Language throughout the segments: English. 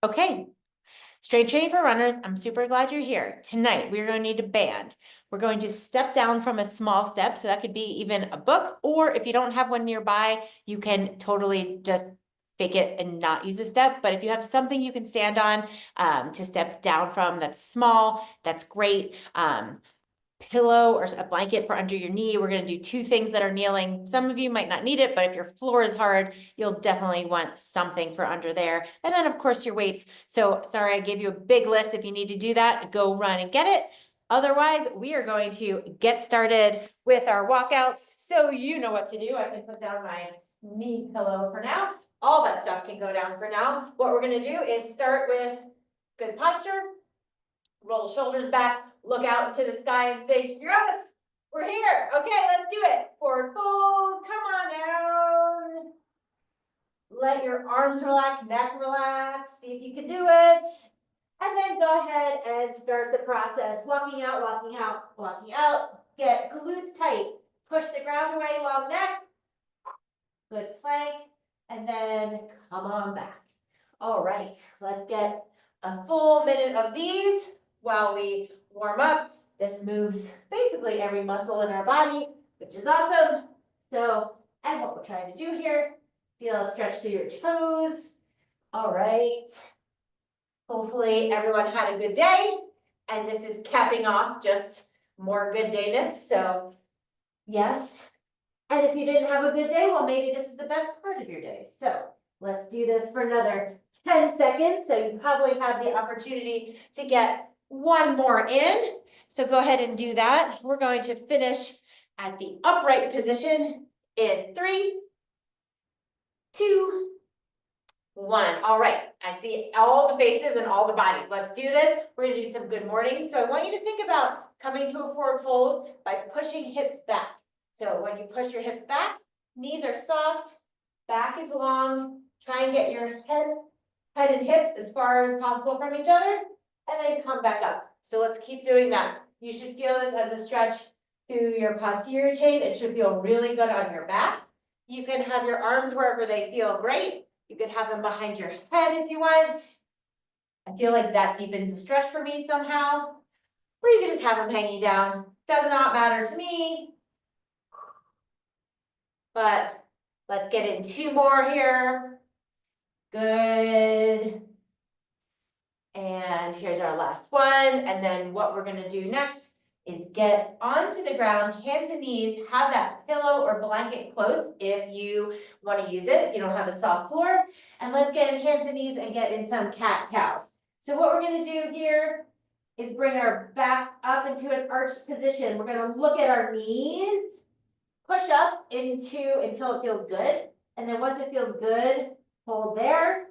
Okay, strength training for runners. I'm super glad you're here. Tonight, we're going to need a band. We're going to step down from a small step. So that could be even a book, or if you don't have one nearby, you can totally just fake it and not use a step. But if you have something you can stand on to step down from that's small, that's great. Pillow or a blanket for under your knee. We're going to do two things that are kneeling. Some of you might not need it, but if your floor is hard, you'll definitely want something for under there. And then of course your weights. So sorry, I gave you a big list. If you need to do that, go run and get it. Otherwise, we are going to get started with our walkouts. So you know what to do. I can put down my knee pillow for now. All that stuff can go down for now. What we're going to do is start with good posture. Roll shoulders back, look out into the sky and think, yes, we're here. Okay, let's do it. Forward fold, come on down. Let your arms relax, neck relax, see if you can do it. And then go ahead and start the process. Walking out, walking out, walking out. Get glutes tight. Push the ground away, long neck. Good plank. And then come on back. All right, let's get a full minute of these while we warm up. This moves basically every muscle in our body, which is awesome. So, and what we're trying to do here, feel a stretch through your toes. All right. Hopefully everyone had a good day, and this is capping off just more good dayness. So yes. And if you didn't have a good day, well, maybe this is the best part of your day. So let's do this for another 10 seconds. So you probably have the opportunity to get one more in. So go ahead and do that. We're going to finish at the upright position in 3, 2, 1. All right, I see all the faces and all the bodies. Let's do this. We're gonna do some good morning. So I want you to think about coming to a forward fold by pushing hips back. So when you push your hips back, knees are soft, back is long. Try and get your head and hips as far as possible from each other, and then come back up. So let's keep doing that. You should feel this as a stretch through your posterior chain. It should feel really good on your back. You can have your arms wherever they feel great. You could have them behind your head if you want. I feel like that deepens the stretch for me somehow. Or you can just have them hanging down. Does not matter to me. But let's get in 2 more here. Good. And here's our last one. And then what we're gonna do next is get onto the ground, hands and knees, have that pillow or blanket close if you want to use it, if you don't have a soft floor. And let's get in hands and knees and get in some cat-cows. So what we're going to do here is bring our back up into an arched position. We're going to look at our knees, push up into until it feels good. And then once it feels good, hold there.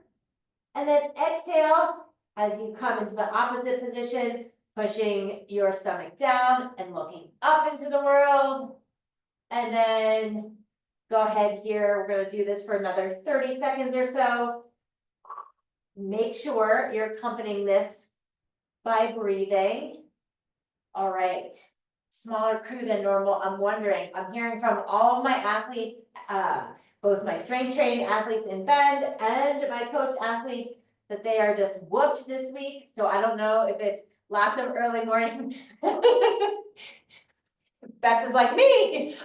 And then exhale as you come into the opposite position, pushing your stomach down and looking up into the world. And then go ahead here. We're going to do this for another 30 seconds or so. Make sure you're accompanying this by breathing. All right. Smaller crew than normal. I'm wondering, I'm hearing from all of my athletes, both my strength training athletes in Bend and my coach athletes, that they are just whooped this week. So I don't know if it's lots of early morning. Bex is like me.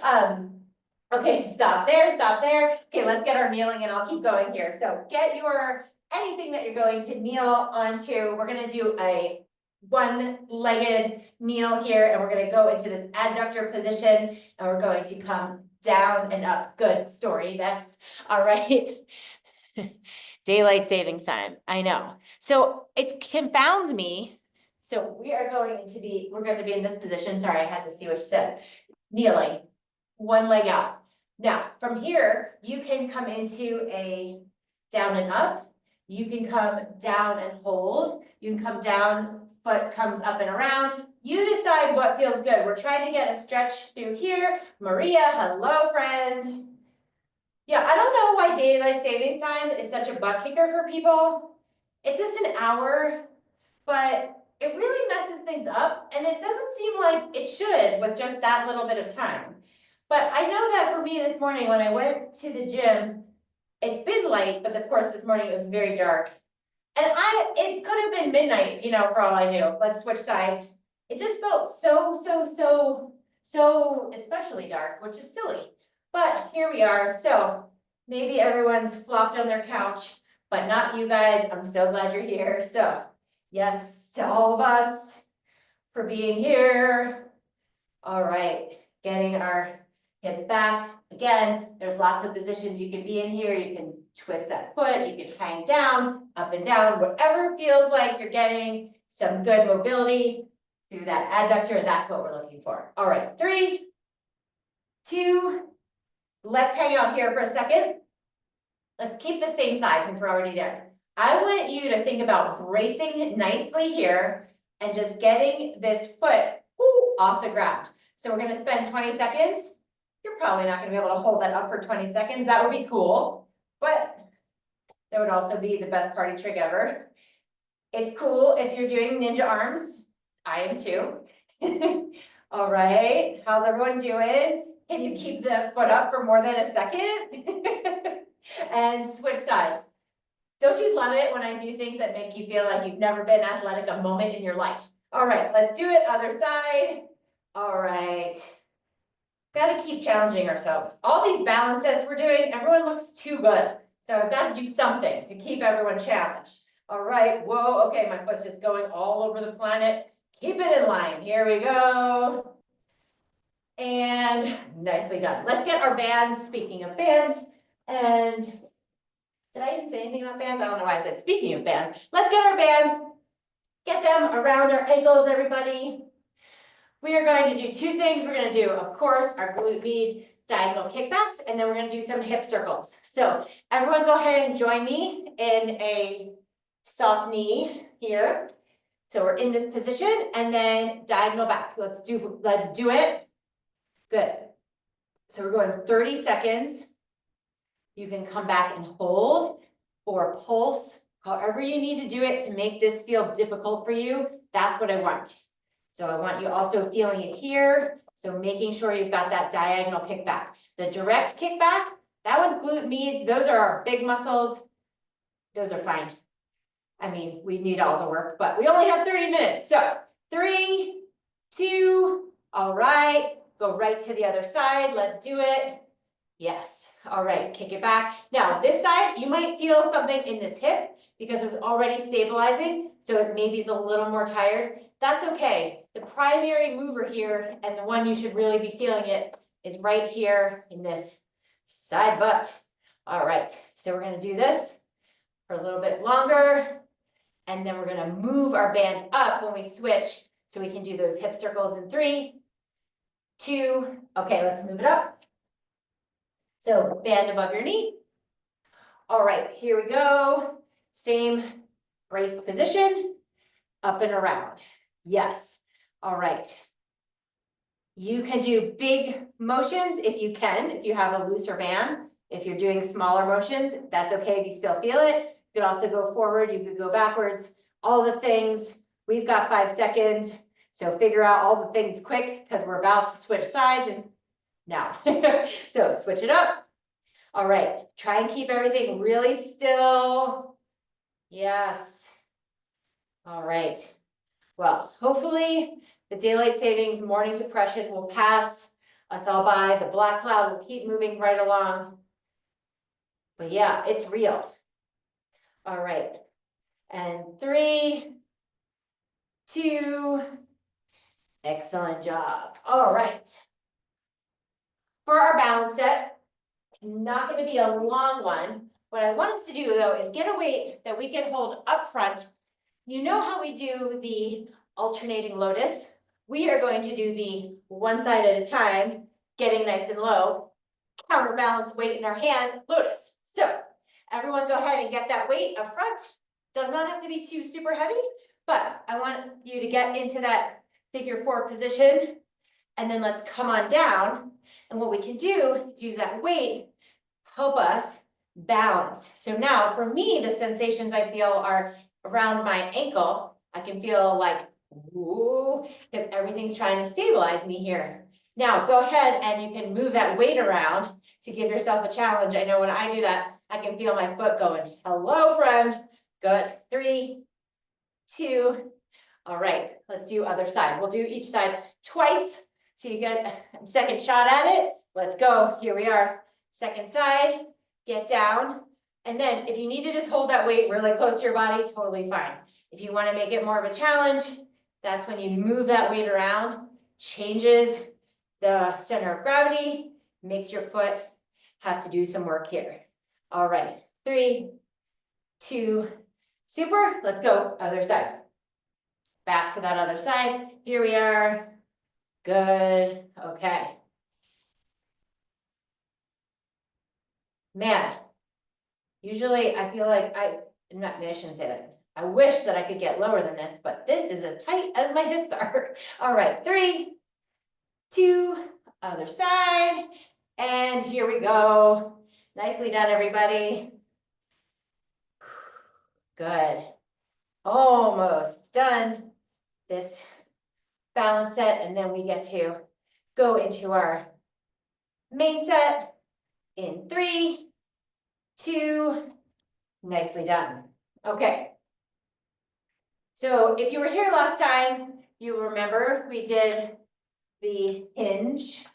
Okay, stop there, stop there. Okay, let's get our kneeling and I'll keep going here. So get your, anything that you're going to kneel onto. We're gonna do a one-legged kneel here and we're gonna go into this adductor position and we're going to come down and up. Good story, Bex. All right. Daylight savings time, I know. So it confounds me. So we're going to be in this position. Sorry, I had to see what you said. Kneeling, one leg out. Now, from here, you can come into a down and up. You can come down and hold. You can come down, foot comes up and around. You decide what feels good. We're trying to get a stretch through here. Maria, hello, friend. Yeah, I don't know why daylight savings time is such a butt kicker for people. It's just an hour, but it really messes things up and it doesn't seem like it should with just that little bit of time. But I know that for me this morning when I went to the gym, it's been light, but of course this morning it was very dark. And it could have been midnight, you know, for all I knew. Let's switch sides. It just felt so especially dark, which is silly. But here we are. So maybe everyone's flopped on their couch, but not you guys. I'm so glad you're here. So yes to all of us for being here. All right, getting our hips back. Again, there's lots of positions you can be in here. You can twist that foot, you can hang down, up and down, whatever feels like you're getting some good mobility through that adductor. That's what we're looking for. All right, 3, 2, let's hang out here for a second. Let's keep the same side since we're already there. I want you to think about bracing nicely here and just getting this foot off the ground. So we're gonna spend 20 seconds. You're probably not gonna be able to hold that up for 20 seconds. That would be cool, but that would also be the best party trick ever. It's cool if you're doing ninja arms. I am too. All right, how's everyone doing? Can you keep the foot up for more than a second? And switch sides. Don't you love it when I do things that make you feel like you've never been athletic a moment in your life? All right, let's do it, other side. All right. Gotta keep challenging ourselves. All these balance sets we're doing, everyone looks too good. So I've got to do something to keep everyone challenged. All right, whoa, okay, my foot's just going all over the planet. Keep it in line, here we go. And nicely done. Let's get our bands, speaking of bands, and did I even say anything about bands? I don't know why I said speaking of bands. Let's get our bands, get them around our ankles, everybody. We are going to do 2 things. We're going to do, of course, our glute med diagonal kickbacks, and then we're going to do some hip circles. So everyone go ahead and join me in a soft knee here. So we're in this position and then diagonal back. Let's do it. Good. So we're going 30 seconds. You can come back and hold or pulse, however you need to do it to make this feel difficult for you. That's what I want. So I want you also feeling it here. So making sure you've got that diagonal kickback. The direct kickback, that one's glute meds. Those are our big muscles. Those are fine. I mean, we need all the work, but we only have 30 minutes. So 3, 2, all right. Go right to the other side. Let's do it. Yes. All right, kick it back. Now this side, you might feel something in this hip because it's already stabilizing. So it maybe is a little more tired. That's okay. The primary mover here and the one you should really be feeling it is right here in this side butt. All right, so we're gonna do this for a little bit longer. And then we're gonna move our band up when we switch so we can do those hip circles in 3, 2, okay, let's move it up. So band above your knee. All right, here we go. Same braced position, up and around. Yes, all right. You can do big motions if you can, if you have a looser band. If you're doing smaller motions, that's okay if you still feel it. You could also go forward, you could go backwards, all the things. We've got 5 seconds, so figure out all the things quick because we're about to switch sides and now. So switch it up. All right, try and keep everything really still. Yes. All right. Well, hopefully the daylight savings morning depression will pass us all by. The black cloud will keep moving right along. But yeah, it's real. All right. And 3, 2, excellent job. All right. For our balance set, not going to be a long one. What I want us to do though is get a weight that we can hold up front. You know how we do the alternating lotus? We are going to do the one side at a time, getting nice and low, counterbalance weight in our hand, lotus. So everyone go ahead and get that weight up front. Does not have to be too super heavy, but I want you to get into that figure 4 position. And then let's come on down. And what we can do is use that weight, help us balance. So now for me, the sensations I feel are around my ankle. I can feel like, ooh, because everything's trying to stabilize me here. Now go ahead and you can move that weight around to give yourself a challenge. I know when I do that, I can feel my foot going, hello friend, Good. 3, 2. All right, let's do other side. We'll do each side twice. So you get a second shot at it. Let's go. Here we are. Second side, get down. And then if you need to just hold that weight really close to your body, totally fine. If you want to make it more of a challenge, that's when you move that weight around, changes the center of gravity, makes your foot have to do some work here. All right, 3, 2, super. Let's go, other side. Back to that other side. Here we are. Good. Okay. Man, usually I feel like maybe I shouldn't say that. I wish that I could get lower than this, but this is as tight as my hips are. All right, 3, 2, other side. And here we go. Nicely done, everybody. Good. Almost done this balance set, and then we get to go into our main set in 3, 2, nicely done. Okay. So if you were here last time, you remember we did the hinge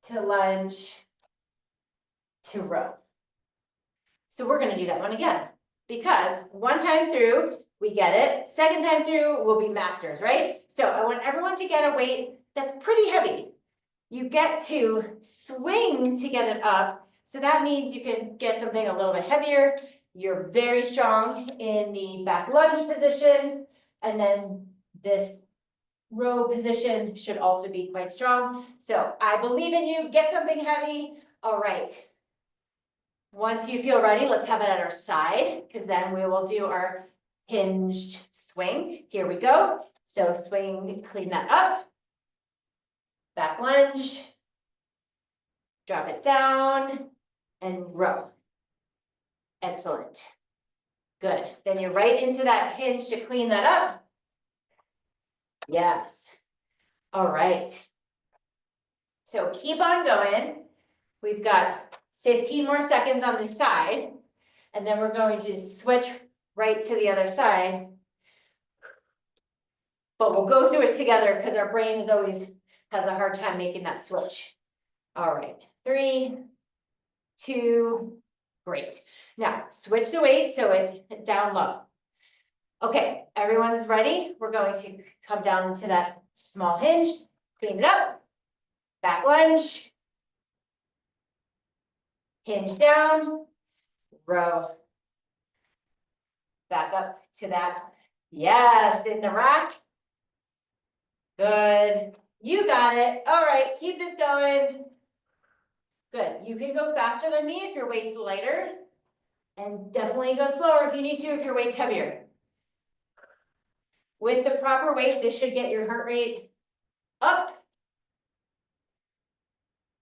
to lunge to row. So we're going to do that one again, because one time through, we get it. Second time through, we'll be masters, right? So I want everyone to get a weight that's pretty heavy. You get to swing to get it up. So that means you can get something a little bit heavier. You're very strong in the back lunge position. And then this row position should also be quite strong. So I believe in you. Get something heavy. All right. Once you feel ready, let's have it at our side, because then we will do our hinged swing. Here we go. So swing, clean that up. Back lunge. Drop it down and row. Excellent. Good. Then you're right into that hinge to clean that up. Yes. All right. So keep on going. We've got 15 more seconds on this side, and then we're going to switch right to the other side. But we'll go through it together because our brain is always has a hard time making that switch. All right, 3, 2, great. Now switch the weight so it's down low. Okay, everyone's ready. We're going to come down into that small hinge, clean it up, back lunge, hinge down, row, back up to that. Yes, in the rack. Good. You got it. All right, keep this going. Good. You can go faster than me if your weight's lighter, and definitely go slower if you need to if your weight's heavier. With the proper weight, this should get your heart rate up.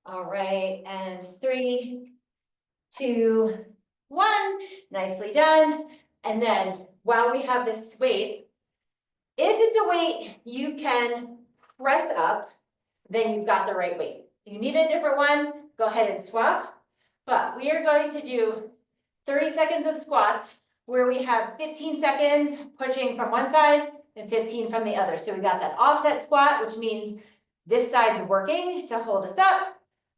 All right, and 3, 2, 1. Nicely done. And then while we have this weight, if it's a weight you can press up, then you've got the right weight. If you need a different one, go ahead and swap. But we are going to do 30 seconds of squats where we have 15 seconds pushing from one side and 15 from the other. So we got that offset squat, which means this side's working to hold us up.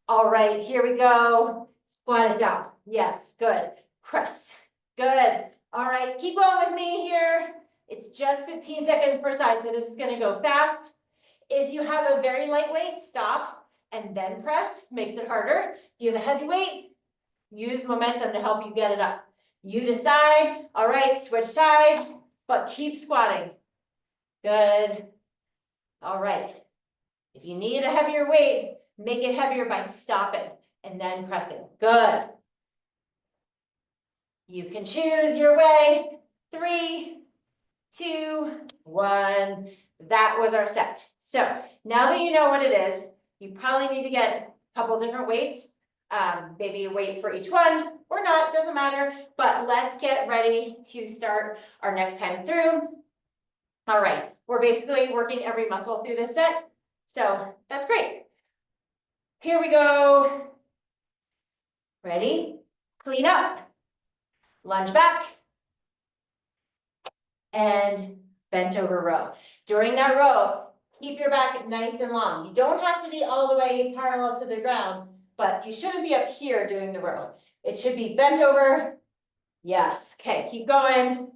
All right, here we go. Squat it down. Yes, good. Press. Good. All right, keep going with me here. It's just 15 seconds per side, so this is going to go fast. If you have a very light weight, stop and then press. Makes it harder. If you have a heavy weight, use momentum to help you get it up. You decide. All right, switch sides, but keep squatting. Good. All right. If you need a heavier weight, make it heavier by stopping and then pressing. Good. You can choose your way. 3, 2, 1. That was our set. So now that you know what it is, you probably need to get a couple different weights. Maybe a weight for each one or not, doesn't matter. But let's get ready to start our next time through. All right, we're basically working every muscle through this set. So that's great. Here we go. Ready? Clean up. lunge back, and bent over row. During that row, keep your back nice and long. You don't have to be all the way parallel to the ground, but you shouldn't be up here doing the row. It should be bent over. Yes, okay, keep going.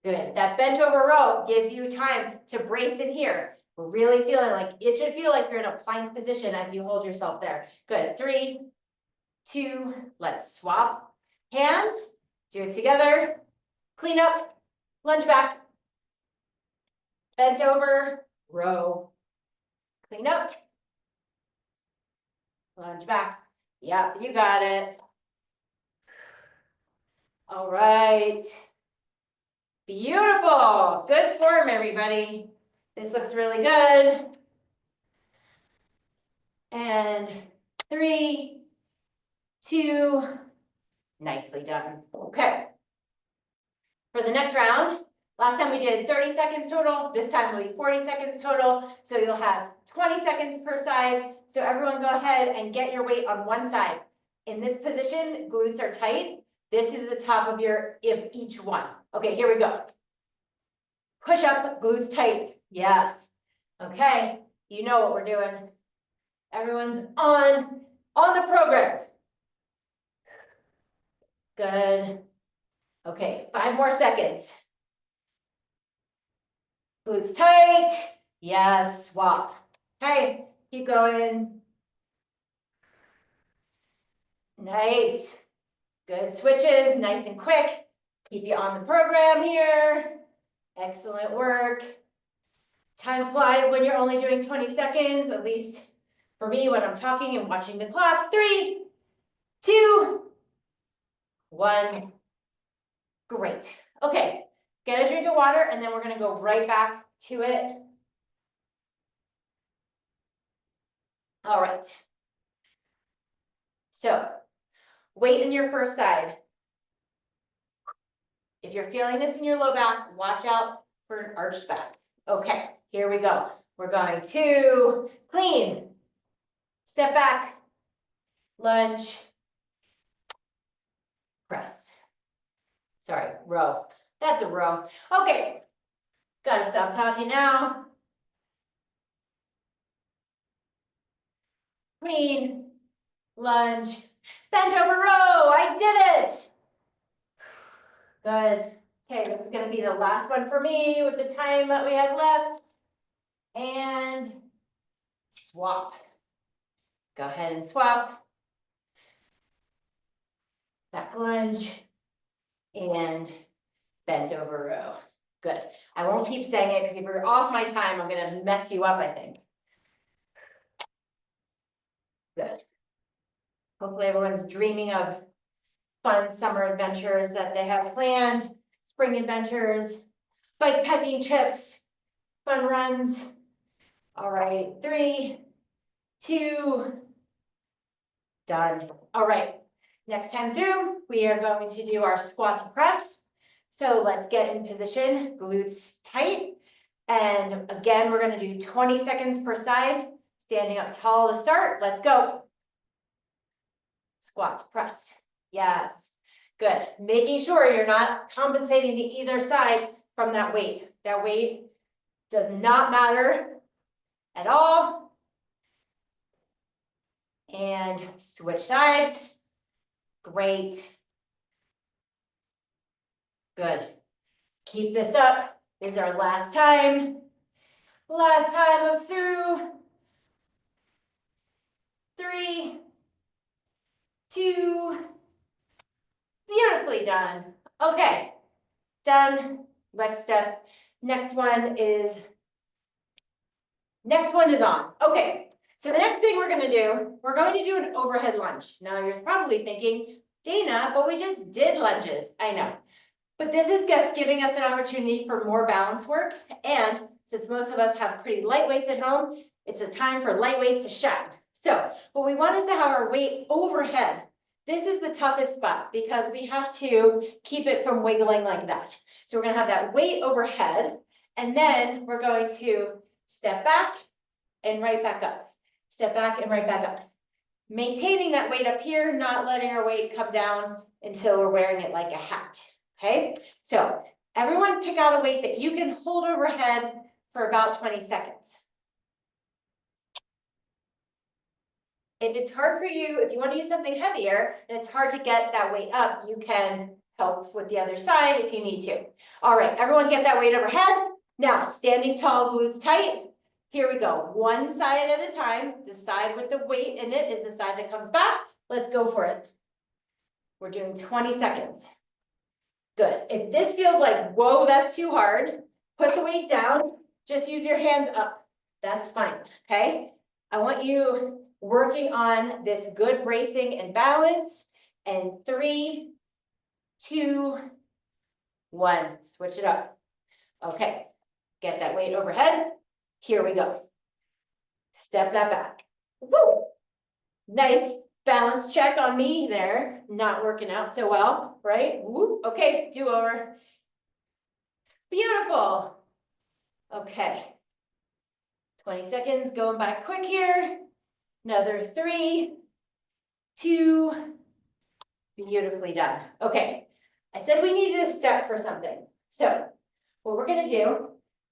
Good, that bent over row gives you time to brace in here. We're really feeling like, it should feel like you're in a plank position as you hold yourself there. Good, 3, 2, let's swap hands, do it together, clean up, lunge back, bent over, row, clean up, lunge back. Yep, you got it. All right. Beautiful. Good form, everybody. This looks really good. And 3, 2, nicely done. Okay. For the next round, last time we did 30 seconds total. This time will be 40 seconds total. So you'll have 20 seconds per side. So everyone go ahead and get your weight on one side. In this position, glutes are tight. This is the top of each one. Okay, here we go. Push up, glutes tight. Yes. Okay, you know what we're doing. Everyone's on the program. Good. Okay, 5 more seconds. Glutes tight. Yes, swap. Okay, keep going. Nice. Good switches, nice and quick. Keep you on the program here. Excellent work. Time flies when you're only doing 20 seconds, at least for me when I'm talking and watching the clock. 3, 2, 1. Great. Okay, get a drink of water and then we're gonna go right back to it. All right. So, weight in your first side. If you're feeling this in your low back, watch out for an arched back. Okay, here we go. We're going to clean, step back, lunge, press. Sorry, row. That's a row. Okay, gotta stop talking now. Clean, lunge, bent over row. I did it. Good. Okay, this is gonna be the last one for me with the time that we have left. And swap. Go ahead and swap. Back lunge and bent over row. Good. I won't keep saying it because if you're off my time, I'm gonna mess you up, I think. Good. Hopefully everyone's dreaming of fun summer adventures that they have planned, spring adventures, bike packing trips, fun runs. All right, 3, 2, done. All right, next time through, we are going to do our squat to press. So let's get in position, glutes tight. And again, we're gonna do 20 seconds per side, standing up tall to start. Let's go. Squat to press. Yes, good. Making sure you're not compensating to either side from that weight. That weight does not matter at all. And switch sides. Great. Good. Keep this up. This is our last time. Last time of through. 3, 2, beautifully done. Okay, done. Next step. Next one is on. Okay, so the next thing we're going to do an overhead lunge. Now you're probably thinking, Dana, but we just did lunges. I know. But this is just giving us an opportunity for more balance work. And since most of us have pretty light weights at home, it's a time for light weights to shine. So what we want is to have our weight overhead. This is the toughest spot because we have to keep it from wiggling like that. So we're going to have that weight overhead, and then we're going to step back and right back up. Step back and right back up. Maintaining that weight up here, not letting our weight come down until we're wearing it like a hat, okay? So everyone pick out a weight that you can hold overhead for about 20 seconds. If it's hard for you, if you want to use something heavier and it's hard to get that weight up, you can help with the other side if you need to. All right, everyone get that weight overhead. Now, standing tall, glutes tight. Here we go, one side at a time. The side with the weight in it is the side that comes back. Let's go for it. We're doing 20 seconds. Good. If this feels like, whoa, that's too hard, put the weight down. Just use your hands up. That's fine, okay? I want you working on this good bracing and balance. And 3, 2, 1. Switch it up. Okay. Get that weight overhead. Here we go. Step that back. Woo! Nice balance check on me there. Not working out so well, right? Woo! Okay, do over. Beautiful. Okay. 20 seconds, going back quick here. Another 3, 2, beautifully done. Okay, I said we needed a step for something. So what we're gonna do,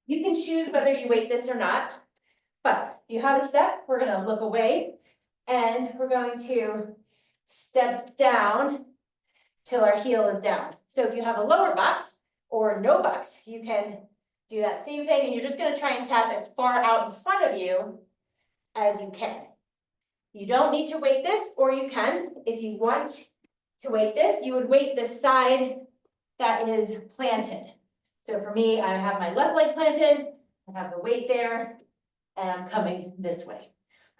you can choose whether you weight this or not, but if you have a step, we're gonna look away and we're going to step down till our heel is down. So if you have a lower box or no box, you can do that same thing and you're just gonna try and tap as far out in front of you as you can. You don't need to weight this, or you can. If you want to weight this, you would weight the side that is planted. So for me, I have my left leg planted, I have the weight there, and I'm coming this way.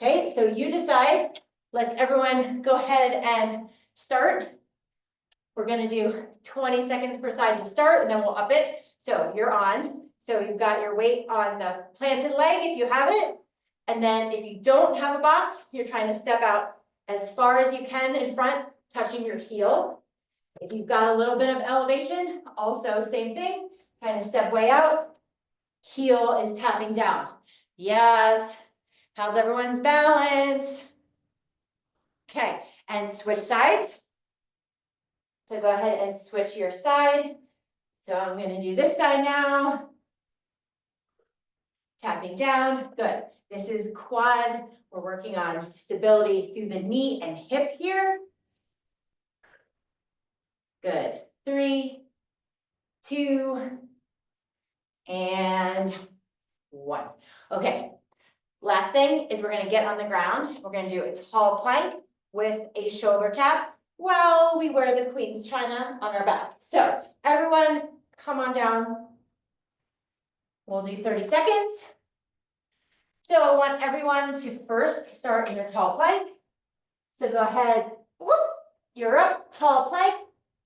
Okay, so you decide. Let's everyone go ahead and start. We're gonna do 20 seconds per side to start, and then we'll up it. So you're on. So you've got your weight on the planted leg if you have it. And then if you don't have a box, you're trying to step out as far as you can in front, touching your heel. If you've got a little bit of elevation, also same thing, kind of step way out. Heel is tapping down. Yes. How's everyone's balance? Okay, and switch sides. So go ahead and switch your side. So I'm going to do this side now. Tapping down, good. This is quad. We're working on stability through the knee and hip here. Good. 3, 2, and 1. Okay. Last thing is we're going to get on the ground. We're going to do a tall plank with a shoulder tap while we wear the Queen's China on our back. So everyone come on down. We'll do 30 seconds. So I want everyone to first start in a tall plank. So go ahead, whoop, you're up, tall plank,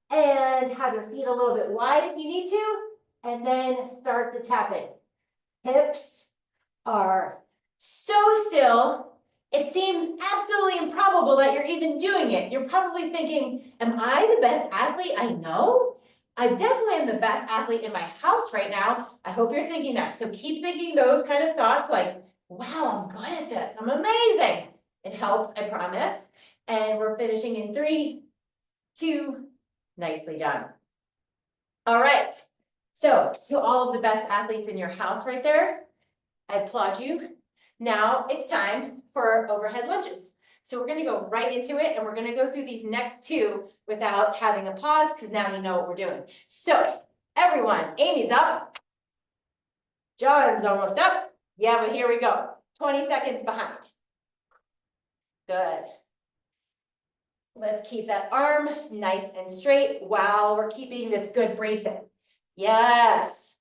and have your feet a little bit wide if you need to, and then start the tapping. Hips are so still, it seems absolutely improbable that you're even doing it. You're probably thinking, am I the best athlete I know? I definitely am the best athlete in my house right now. I hope you're thinking that. So keep thinking those kind of thoughts like, wow, I'm good at this. I'm amazing. It helps, I promise. And we're finishing in 3, 2, nicely done. All right. So to all of the best athletes in your house right there, I applaud you. Now it's time for overhead lunges. So we're going to go right into it and we're going to go through these next 2 without having a pause because now you know what we're doing. So everyone, Amy's up. John's almost up. Yeah, but here we go. 20 seconds behind. Good. Let's keep that arm nice and straight while we're keeping this good bracing. Yes.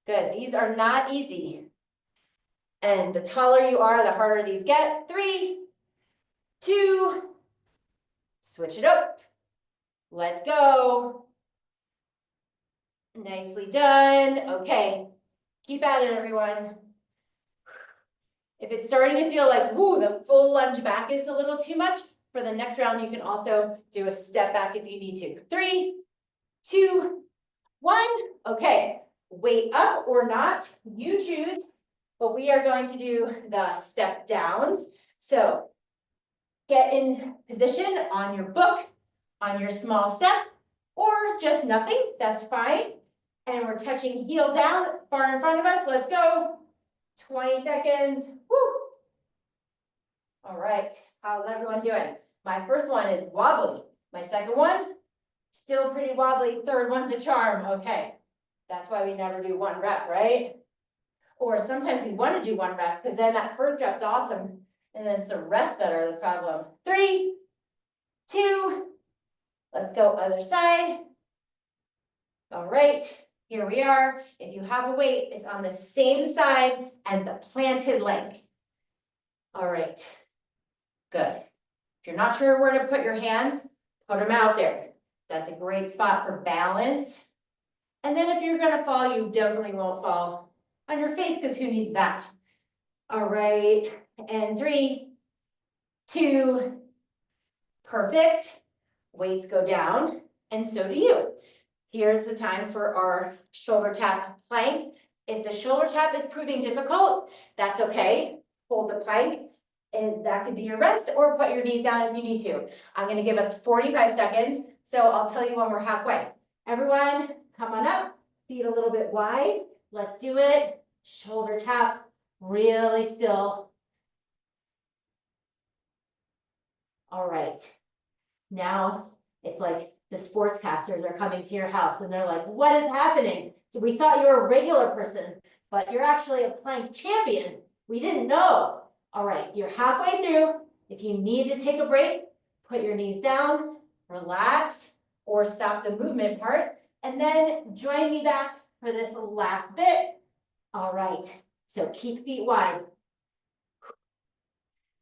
Good. These are not easy. And the taller you are, the harder these get. 3, 2, switch it up. Let's go. Nicely done. Okay. Keep at it, everyone. If it's starting to feel like, woo, the full lunge back is a little too much, for the next round, you can also do a step back if you need to. 3, 2, 1. Okay, weight up or not, you choose, but we are going to do the step downs. So get in position on your book, on your small step, or just nothing, that's fine. And we're touching heel down, far in front of us, let's go. 20 seconds, woo. All right, how's everyone doing? My first one is wobbly. My second one, still pretty wobbly. Third one's a charm, okay. That's why we never do 1 rep, right? Or sometimes we want to do 1 rep because then that first rep's awesome. And then it's the rest that are the problem. 3, 2, let's go other side. All right, here we are. If you have a weight, it's on the same side as the planted leg. All right, good. If you're not sure where to put your hands, put them out there. That's a great spot for balance. And then if you're gonna fall, you definitely won't fall on your face because who needs that? All right, and 3, 2, perfect. Weights go down, and so do you. Here's the time for our shoulder tap plank. If the shoulder tap is proving difficult, that's okay. Hold the plank, and that could be your rest, or put your knees down if you need to. I'm gonna give us 45 seconds, so I'll tell you when we're halfway. Everyone, come on up, feet a little bit wide. Let's do it. Shoulder tap, really still. All right. Now it's like the sportscasters are coming to your house and they're like, what is happening? So we thought you were a regular person, but you're actually a plank champion. We didn't know. All right, you're halfway through. If you need to take a break, put your knees down, relax, or stop the movement part, and then join me back for this last bit. All right, so keep feet wide.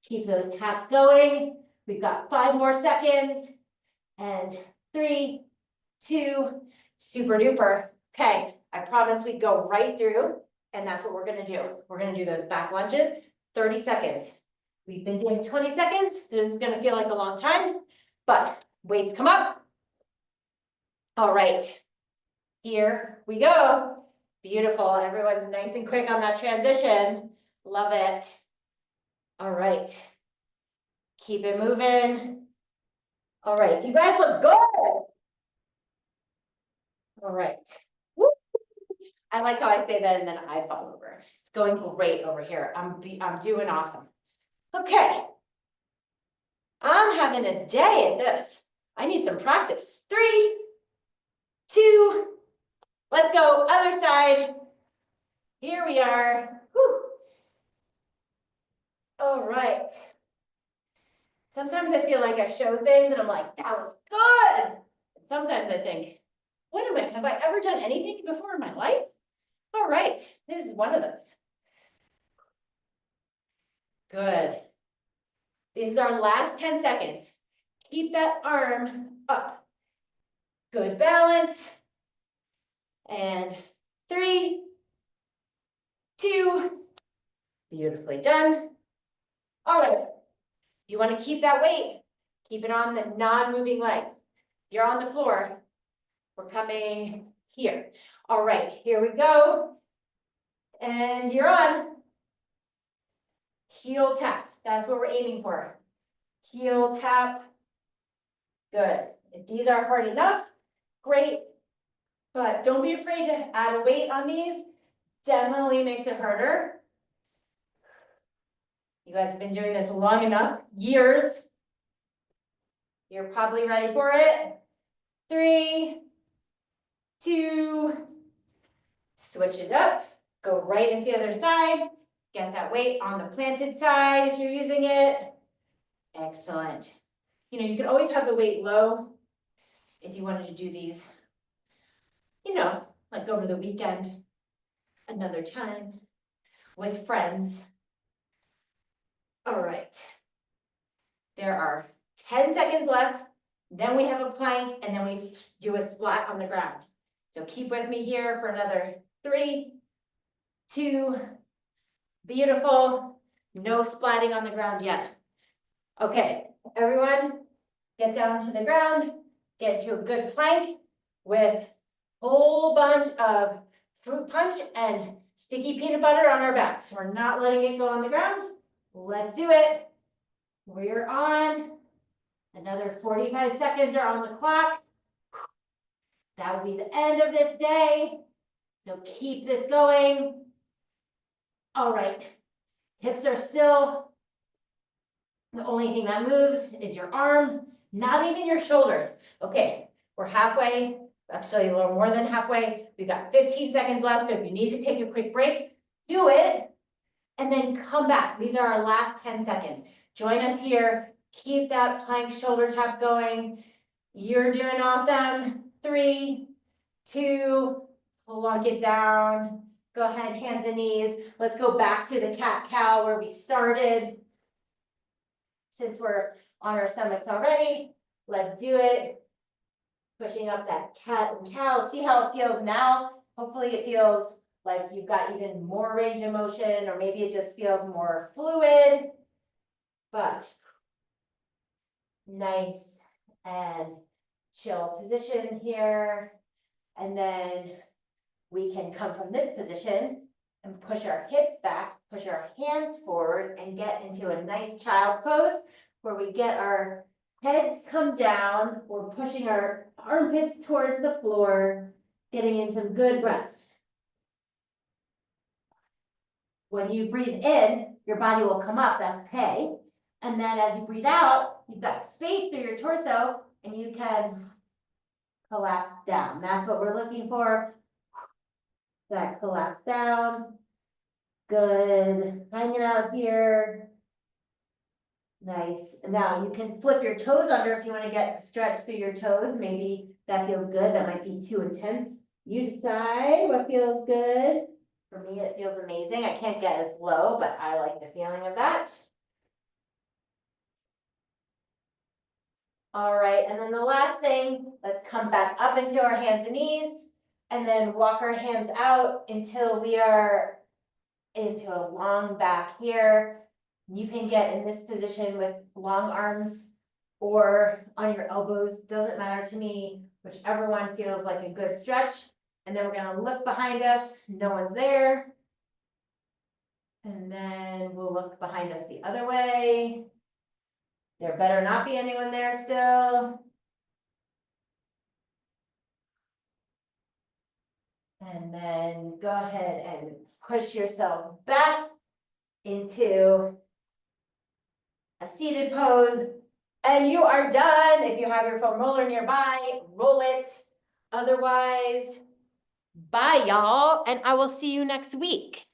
Keep those taps going. We've got 5 more seconds. And 3, 2, super duper. Okay, I promise we'd go right through, and that's what we're gonna do. We're gonna do those back lunges, 30 seconds. We've been doing 20 seconds. This is gonna feel like a long time, but weights come up. All right, here we go. Beautiful, everyone's nice and quick on that transition. Love it. All right, keep it moving. All right, you guys look good. All right. Woo. I like how I say that and then I fall over. It's going great over here. I'm doing awesome. Okay. I'm having a day at this. I need some practice. 3, 2, let's go. Other side. Here we are. Woo. All right. Sometimes I feel like I show things and I'm like, that was good. And sometimes I think, have I ever done anything before in my life? All right, this is one of those. Good. This is our last 10 seconds. Keep that arm up. Good balance. And 3, 2, beautifully done. All right, you want to keep that weight, keep it on the non-moving leg. You're on the floor. We're coming here. All right, here we go. And you're on. Heel tap, that's what we're aiming for. Heel tap, good. If these are hard enough, great. But don't be afraid to add a weight on these. Definitely makes it harder. You guys have been doing this long enough, years. You're probably ready for it. 3, 2, switch it up. Go right into the other side. Get that weight on the planted side if you're using it. Excellent. You know, you could always have the weight low if you wanted to do these, you know, like over the weekend, another time, with friends. All right. There are 10 seconds left. Then we have a plank, and then we do a splat on the ground. So keep with me here for another 3, 2, beautiful. No splatting on the ground yet. Okay, everyone, get down to the ground, get to a good plank with a whole bunch of fruit punch and sticky peanut butter on our backs. We're not letting it go on the ground. Let's do it. We're on. Another 45 seconds are on the clock. That will be the end of this day. So keep this going. All right. Hips are still. The only thing that moves is your arm, not even your shoulders. Okay, we're halfway, actually a little more than halfway. We've got 15 seconds left, so if you need to take a quick break, do it, and then come back. These are our last 10 seconds. Join us here. Keep that plank shoulder tap going. You're doing awesome. 3, 2, plunk it down. Go ahead, hands and knees. Let's go back to the cat-cow where we started. Since we're on our stomachs already, let's do it. Pushing up that cat and cow. See how it feels now? Hopefully it feels like you've got even more range of motion, or maybe it just feels more fluid. But nice and chill position here. And then we can come from this position and push our hips back, push our hands forward, and get into a nice child's pose where we get our head come down. We're pushing our armpits towards the floor, getting in some good breaths. When you breathe in, your body will come up, that's okay. And then as you breathe out, you've got space through your torso and you can collapse down. That's what we're looking for. That collapse down. Good. Hanging out here. Nice. Now you can flip your toes under if you want to get a stretch through your toes. Maybe that feels good. That might be too intense. You decide what feels good. For me, it feels amazing. I can't get as low, but I like the feeling of that. All right, and then the last thing, let's come back up into our hands and knees, and then walk our hands out until we are into a long back here. You can get in this position with long arms or on your elbows, doesn't matter to me, whichever one feels like a good stretch. And then we're gonna look behind us, no one's there. And then we'll look behind us the other way. There better not be anyone there still. And then go ahead and push yourself back into a seated pose. And you are done. If you have your foam roller nearby, roll it. Otherwise, bye y'all, and I will see you next week.